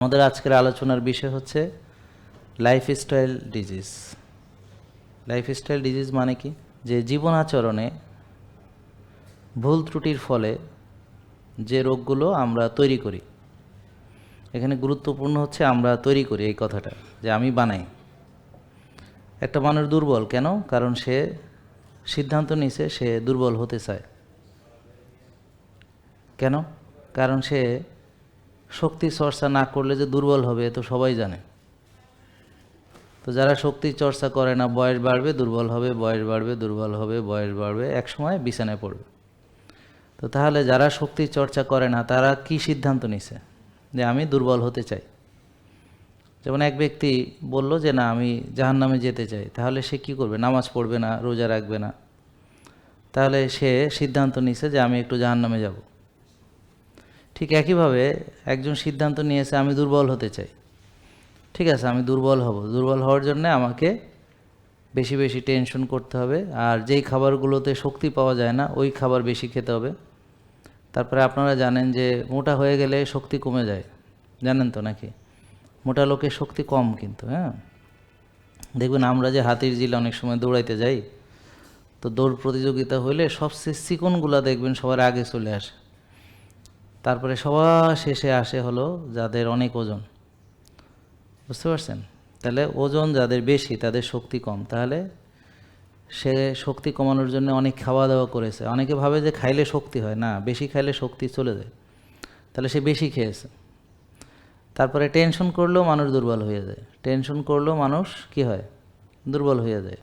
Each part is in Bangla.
আমাদের আজকের আলোচনার বিষয় হচ্ছে লাইফস্টাইল ডিজিজ। লাইফস্টাইল ডিজিজ মানে কি? যে জীবন আচরণে ভুল ত্রুটির ফলে যে রোগগুলো আমরা তৈরি করি। এখানে গুরুত্বপূর্ণ হচ্ছে আমরা তৈরি করি এই কথাটা, যে আমি বানাই। একটা মানুষ দুর্বল কেন? কারণ সে সিদ্ধান্ত নিছে সে দুর্বল হতে চায়। কেন? কারণ সে শক্তি চর্চা না করলে যে দুর্বল হবে এ তো সবাই জানে। তো যারা শক্তি চর্চা করে না, বয়স বাড়বে দুর্বল হবে, বয়স বাড়বে দুর্বল হবে, বয়স বাড়বে, একসময় বিছানায় পড়বে। তো তাহলে যারা শক্তি চর্চা করে না তারা কি সিদ্ধান্ত নিছে? যে আমি দুর্বল হতে চাই। যেমন এক ব্যক্তি বলল যে না আমি জাহান্নামে যেতে চাই, তাহলে সে কি করবে? নামাজ পড়বে না, রোজা রাখবে না। তাহলে সে সিদ্ধান্ত নিছে যে আমি একটু জাহান্নামে যাব। ঠিক একইভাবে একজন সিদ্ধান্ত নিয়েছে আমি দুর্বল হতে চাই। ঠিক আছে, আমি দুর্বল হব। দুর্বল হওয়ার জন্য আমাকে বেশি বেশি টেনশন করতে হবে, আর যেই খাবারগুলোতে শক্তি পাওয়া যায় না ওই খাবার বেশি খেতে হবে। তারপরে আপনারা জানেন যে মোটা হয়ে গেলে শক্তি কমে যায়, জানেন তো নাকি? মোটা লোকের শক্তি কম কিন্তু, হ্যাঁ। দেখবেন আমরা যে হাতির ঝিলে অনেক সময় দৌড়াইতে যাই, তো দৌড় প্রতিযোগিতা হইলে সবচেয়ে চিকনগুলা দেখবেন সবার আগে চলে আসে। তারপরে সবার শেষে আসে হলো যাদের অনেক ওজন। বুঝতে পারছেন? তাহলে ওজন যাদের বেশি তাদের শক্তি কম। তাহলে সে শক্তি কমানোর জন্য অনেক খাওয়া দাওয়া করেছে। অনেকে ভাবে যে খাইলে শক্তি হয়, না, বেশি খাইলে শক্তি চলে যায়। তাহলে সে বেশি খেয়েছে। তারপরে টেনশন করলেও মানুষ দুর্বল হয়ে যায়। টেনশন করলেও মানুষ কি হয়? দুর্বল হয়ে যায়।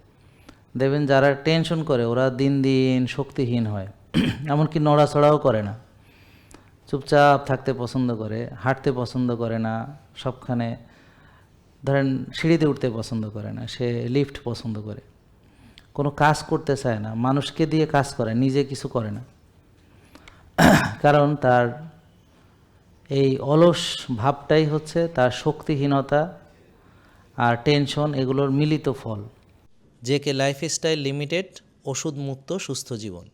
দেখবেন যারা টেনশন করে ওরা দিন দিন শক্তিহীন হয়। এমনকি নড়াচড়াও করে না, চুপচাপ থাকতে পছন্দ করে, হাঁটতে পছন্দ করে না, সবখানে ধরেন সিঁড়িতে উঠতে পছন্দ করে না, সে লিফট পছন্দ করে। কোনো কাজ করতে চায় না, মানুষকে দিয়ে কাজ করে, নিজে কিছু করে না। কারণ তার এই অলস ভাবটাই হচ্ছে তার শক্তিহীনতা আর টেনশন এগুলোর মিলিত ফল। জেকে লাইফস্টাইল লিমিটেড, ওষুধ মুক্ত সুস্থ জীবন।